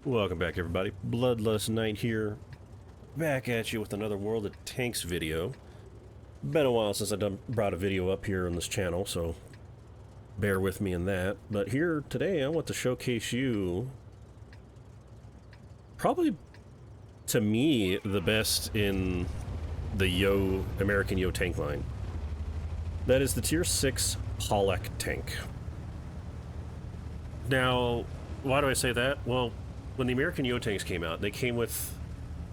Welcome back, everybody. Bloodlust Knight here, back at you with another World of Tanks video. Been a while since I brought a video up here on this channel, so bear with me in that. But here today, I want to showcase you probably, to me, the best in the Yoh, American Yoh tank line. That is the Tier 6 Pawlack tank. Now, why do I say that? Well, when the American Yoh tanks came out, they came with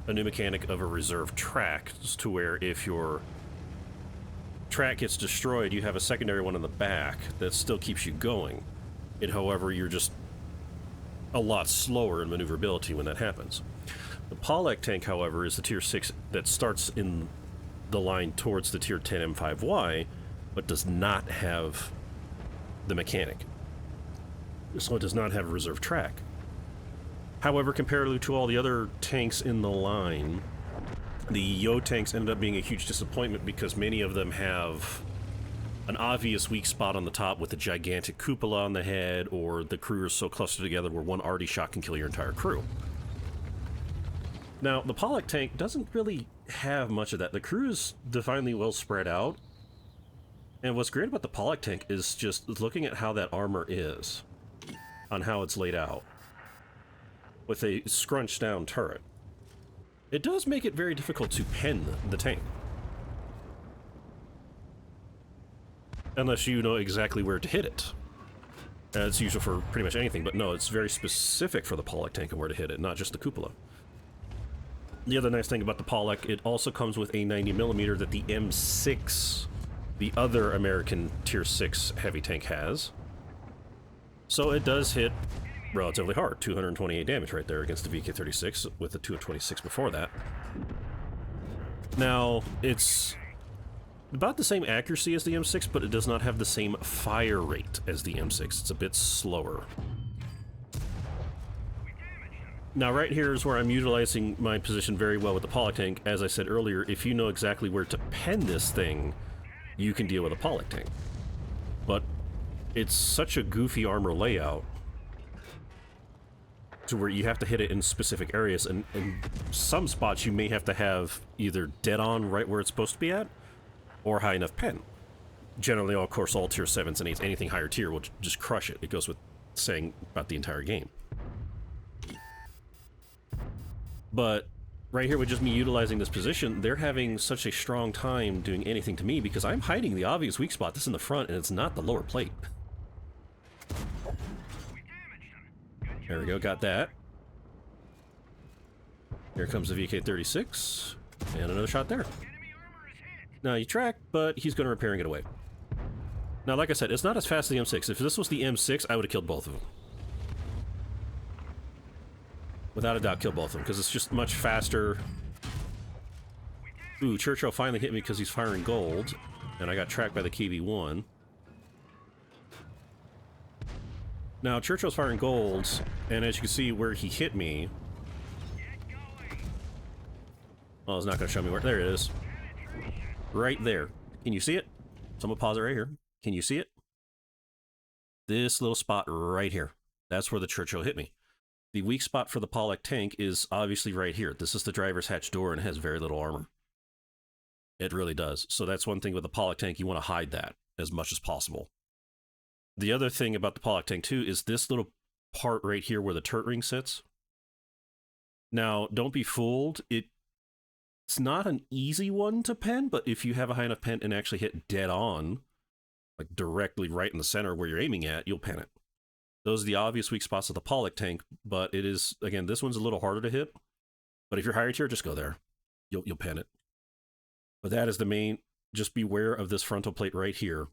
a new mechanic of a reserve track, to where if your track gets destroyed, you have a secondary one in the back that still keeps you going. However, you're just a lot slower in maneuverability when that happens. The Pawlack tank, however, is the Tier 6 that starts in the line towards the Tier 10 M5Y, but does not have the mechanic. So it does not have a reserve track. However, comparatively to all the other tanks in the line, the Yoh tanks ended up being a huge disappointment because many of them have an obvious weak spot on the top with a gigantic cupola on the head, or the crew is so clustered together where one arty shot can kill your entire crew. Now, the Pawlack tank doesn't really have much of that. The crew is divinely well spread out, and what's great about the Pawlack tank is just looking at how that armor is, on how it's laid out, with a scrunched down turret. It does make it very difficult to pen the tank, unless you know exactly where to hit it. It's useful for pretty much anything, but no, it's very specific for the Pawlack tank and where to hit it, not just the cupola. The other nice thing about the Pawlack, it also comes with a 90mm that the M6, the other American Tier 6 heavy tank, has. So it does hit relatively hard, 228 damage right there against the VK36, with the 226 before that. Now, it's about the same accuracy as the M6, but it does not have the same fire rate as the M6. It's a bit slower. Now, right here is where I'm utilizing my position very well with the Pawlack tank. As I said earlier, if you know exactly where to pen this thing, you can deal with a Pawlack tank. But it's such a goofy armor layout to where you have to hit it in specific areas, and in some spots you may have to have either dead on right where it's supposed to be at, or high enough pen. Generally, of course, all Tier 7s and 8s, anything higher tier will just crush it. It goes with saying about the entire game. But right here, with just me utilizing this position, they're having such a strong time doing anything to me because I'm hiding the obvious weak spot. This is in the front, and it's not the lower plate. There we go, got that. Here comes the VK36, and another shot there. Now you track, but he's going to repairing it away. Now, like I said, it's not as fast as the M6. If this was the M6, I would have killed both of them. Without a doubt, kill both of them, because it's just much faster. Ooh, Churchill finally hit me because he's firing gold, and I got tracked by the KV-1. Now, Churchill's firing golds, and as you can see where he hit me... Well, it's not going to show me where... There it is. Right there. Can you see it? So I'm going to pause it right here. Can you see it? This little spot right here. That's where the Churchill hit me. The weak spot for the Pawlack tank is obviously right here. This is the driver's hatch door, and it has very little armor. It really does. So that's one thing with the Pawlack tank. You want to hide that as much as possible. The other thing about the Pawlack tank, too, is this little part right here where the turret ring sits. Now, don't be fooled. It's not an easy one to pen, but if you have a high enough pen and actually hit dead on, like directly right in the center where you're aiming at, you'll pen it. Those are the obvious weak spots of the Pawlack tank, but it is, again, this one's a little harder to hit. But if you're higher tier, just go there. You'll pen it. But that is the main, just beware of this frontal plate right here.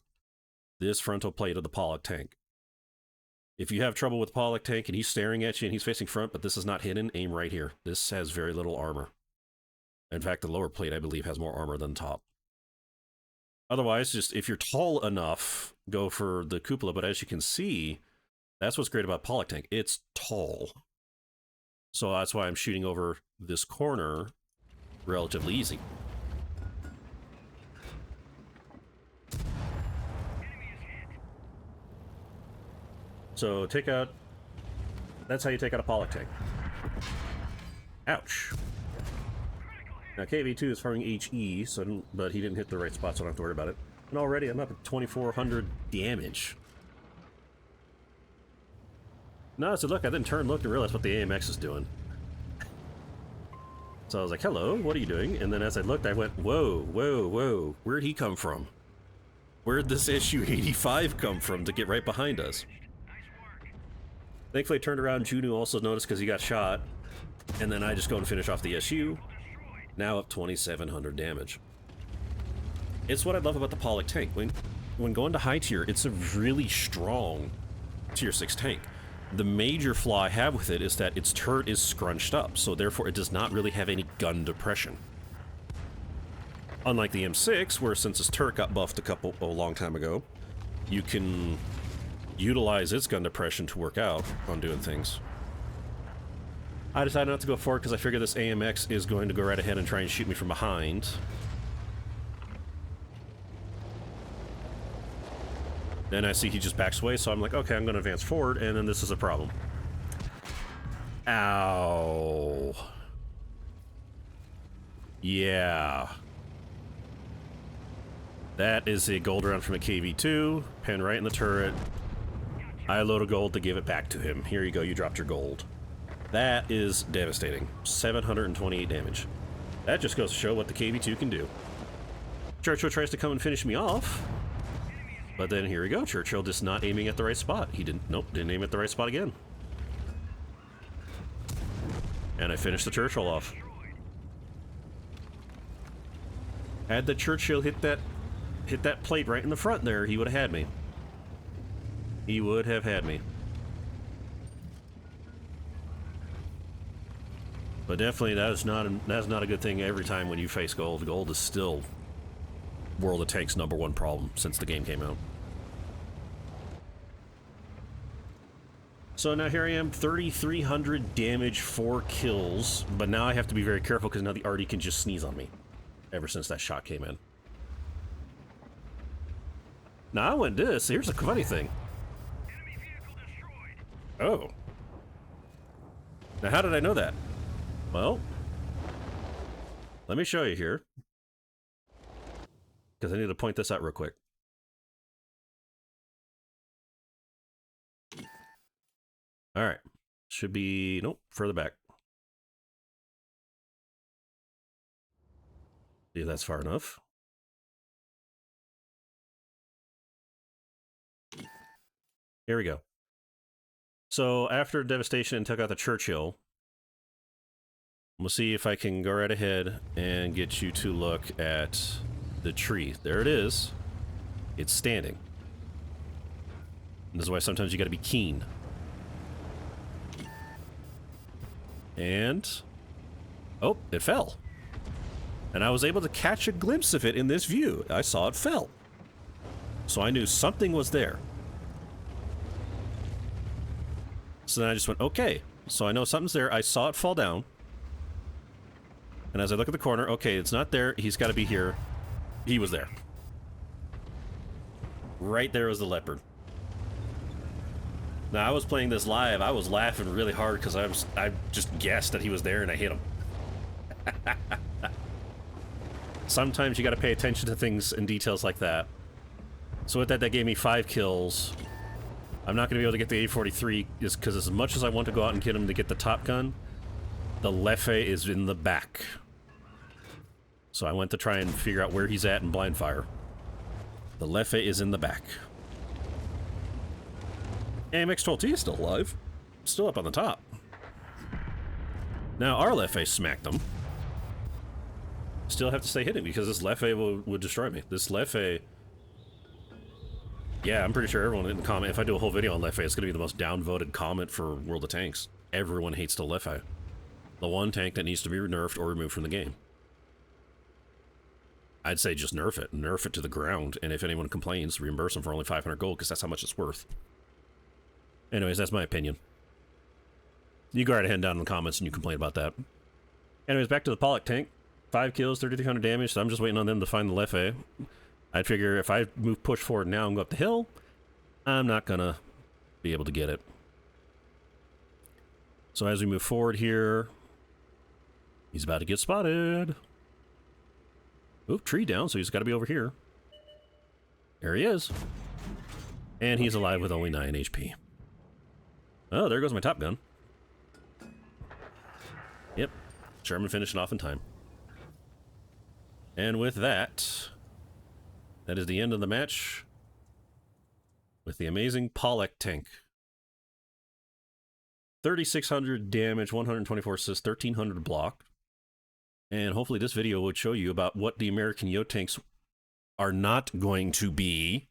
This frontal plate of the Pawlack tank. If you have trouble with the Pawlack tank and he's staring at you and he's facing front, but this is not hidden, aim right here. This has very little armor. In fact, the lower plate, I believe, has more armor than the top. Otherwise, just if you're tall enough, go for the cupola. But as you can see, that's what's great about Pawlack tank. It's tall. So that's why I'm shooting over this corner relatively easy. So take out... That's how you take out a Pawlack tank. Ouch. Now KV2 is firing HE, but he didn't hit the right spot, so I don't have to worry about it. And already I'm up at 2,400 damage. No, so look, I then turned, looked, and realized what the AMX is doing. So I was like, hello, what are you doing? And then as I looked, I went, whoa, whoa, whoa, where'd he come from? Where'd this SU-85 come from to get right behind us? Thankfully I turned around, Juno also noticed because he got shot, and then I just go and finish off the SU. Now up 2,700 damage. It's what I love about the Pawlack tank. When going to high tier, it's a really strong tier 6 tank. The major flaw I have with it is that its turret is scrunched up, so therefore it does not really have any gun depression. Unlike the M6, where since its turret got buffed a long time ago, you can utilize its gun depression to work out on doing things. I decided not to go forward because I figure this AMX is going to go right ahead and try and shoot me from behind. Then I see he just backs away, so I'm like, okay, I'm going to advance forward, and then this is a problem. Ow. Yeah. That is a gold round from a KV2. Pen right in the turret. I load a gold to give it back to him. Here you go, you dropped your gold. That is devastating. 728 damage. That just goes to show what the KV2 can do. Churchill tries to come and finish me off. But then here we go, Churchill just not aiming at the right spot. He didn't aim at the right spot again. And I finished the Churchill off. Had the Churchill hit that plate right in the front there, he would have had me. He would have had me. But definitely that's not a good thing every time when you face gold. Gold is still World of Tanks' #1 problem since the game came out. So now here I am, 3,300 damage, 4 kills, but now I have to be very careful because now the Artie can just sneeze on me ever since that shot came in. Now I went this. Here's a funny thing. Oh. Now how did I know that? Well, let me show you here. Because I need to point this out real quick. Alright. Should be... Nope, further back. See if that's far enough. Here we go. So, after Devastation and took out the Churchill, we'll see if I can go right ahead and get you to look at the tree. There it is. It's standing. And this is why sometimes you gotta be keen. And... oh, it fell. And I was able to catch a glimpse of it in this view. I saw it fell. So I knew something was there. So then I just went, okay. So I know something's there. I saw it fall down. And as I look at the corner, okay, it's not there. He's got to be here. He was there. Right there was the leopard. Now, I was playing this live. I was laughing really hard because I just guessed that he was there and I hit him. Sometimes you got to pay attention to things and details like that. So with that, that gave me 5 kills. I'm not going to be able to get the A43 is because as much as I want to go out and get him to get the top gun, the Leffe is in the back. So I went to try and figure out where he's at in blind fire. The Leffe is in the back. AMX-12T is still alive. Still up on the top. Now our Leffe smacked him. Still have to stay hidden because this Leffe would destroy me. This Leffe... yeah, I'm pretty sure everyone in the comment, if I do a whole video on Leffe, it's going to be the most downvoted comment for World of Tanks. Everyone hates the Leffe. The one tank that needs to be nerfed or removed from the game. I'd say just nerf it. Nerf it to the ground, and if anyone complains, reimburse them for only 500 gold, because that's how much it's worth. Anyways, that's my opinion. You go right ahead and down in the comments and you complain about that. Anyways, back to the Pawlack tank. 5 kills, 3,300 damage, so I'm just waiting on them to find the Leffe. I'd figure if I push forward now and go up the hill, I'm not gonna be able to get it. So as we move forward here, he's about to get spotted. Ooh, tree down, so he's got to be over here. There he is. And he's alive with only 9 HP. Oh, there goes my top gun. Yep, Sherman finishing off in time. And with that, that is the end of the match with the amazing Pawlack tank. 3,600 damage, 124 assists, 1,300 block. And hopefully this video would show you about what the American Yoh tanks are not going to be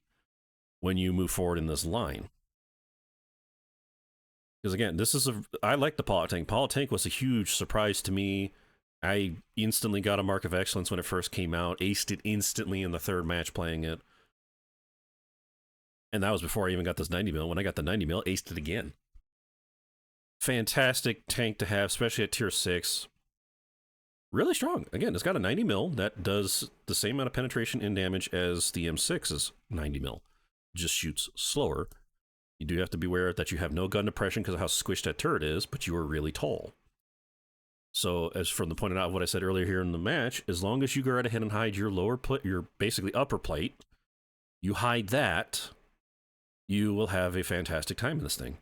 when you move forward in this line. Because again, I like the Pawlack tank. Pawlack tank was a huge surprise to me. I instantly got a Mark of Excellence when it first came out, aced it instantly in the third match playing it. And that was before I even got this 90 mil. When I got the 90 mil, aced it again. Fantastic tank to have, especially at tier 6. Really strong. Again, it's got a 90 mil that does the same amount of penetration and damage as the M6's 90 mil. Just shoots slower. You do have to be aware that you have no gun depression because of how squished that turret is, but you are really tall. So, as from the point out of what I said earlier here in the match, as long as you go right ahead and hide your lower plate, your basically upper plate, you hide that, you will have a fantastic time in this thing.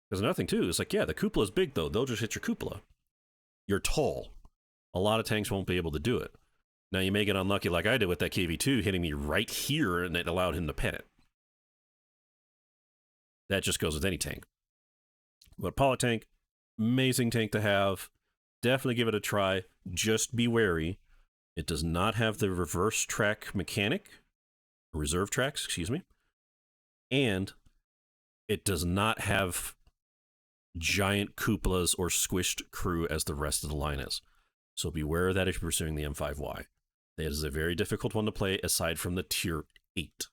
Because another thing too is like, yeah, the cupola is big though. They'll just hit your cupola. You're tall. A lot of tanks won't be able to do it. Now you may get unlucky like I did with that KV2 hitting me right here and it allowed him to pen it. That just goes with any tank. But Pawlack tank, amazing tank to have. Definitely give it a try. Just be wary. It does not have the reverse track mechanic. Reserve tracks, excuse me. And it does not have giant cupolas or squished crew as the rest of the line is. So beware of that if you're pursuing the M5Y. That is a very difficult one to play aside from the tier 8.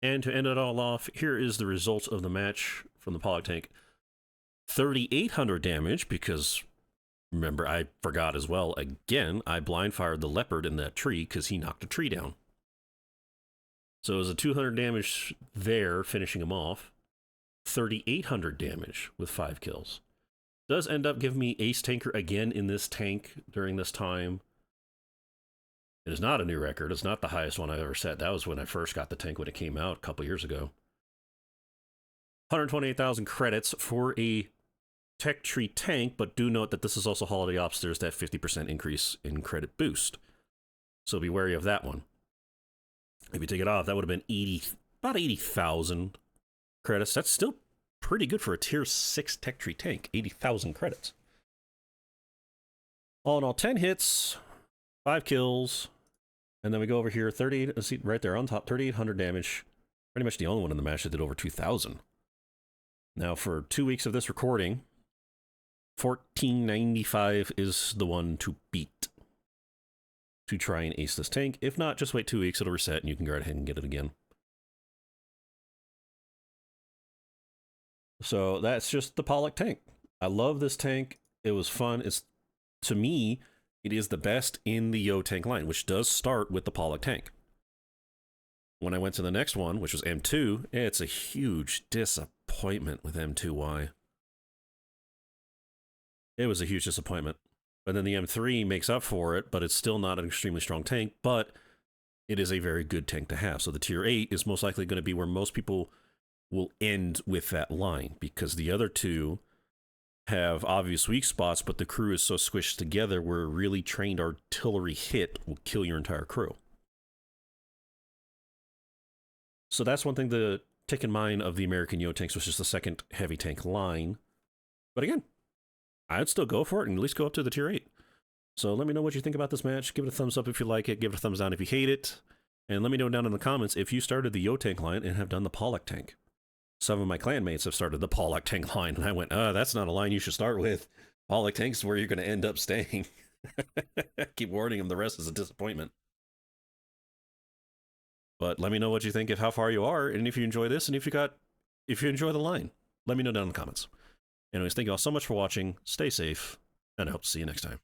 And to end it all off, here is the result of the match from the Pawlack tank. 3,800 damage, because remember, I forgot as well, again, I blind fired the leopard in that tree because he knocked a tree down. So it was a 200 damage there, finishing him off. 3,800 damage with 5 kills. Does end up giving me ace tanker again in this tank during this time. It is not a new record. It's not the highest one I've ever set. That was when I first got the tank when it came out a couple years ago. 128,000 credits for a tech tree tank, but do note that this is also Holiday Ops. There's that 50% increase in credit boost. So be wary of that one. If you take it off, that would have been about 80,000 credits. That's still pretty good for a tier 6 tech tree tank. 80,000 credits. All in all, 10 hits, 5 kills. And then we go over here, 38, let's see, right there on top, 3,800 damage. Pretty much the only one in the match that did over 2,000. Now, for 2 weeks of this recording, 1495 is the one to beat to try and ace this tank. If not, just wait 2 weeks, it'll reset, and you can go right ahead and get it again. So that's just the Pawlack tank. I love this tank. It was fun. To me, it is the best in the Yoh tank line, which does start with the Pawlack tank. When I went to the next one, which was M2, it's a huge disappointment with M2Y. It was a huge disappointment. But then the M3 makes up for it, but it's still not an extremely strong tank, but it is a very good tank to have. So the tier 8 is most likely going to be where most people will end with that line, because the other two have obvious weak spots, but the crew is so squished together where a really trained artillery hit will kill your entire crew. So that's one thing to take in mind of the American Yoh tanks, which is the second heavy tank line. But again, I'd still go for it and at least go up to the tier 8. So let me know what you think about this match. Give it a thumbs up if you like it. Give it a thumbs down if you hate it. And let me know down in the comments if you started the Yoh tank line and have done the Pawlack tank. Some of my clanmates have started the Pawlack tank line, and I went, that's not a line you should start with. Pawlack Tank's where you're going to end up staying. Keep warning him, the rest is a disappointment. But let me know what you think of how far you are, and if you enjoy this, and if you enjoy the line, let me know down in the comments. Anyways, thank you all so much for watching. Stay safe, and I hope to see you next time.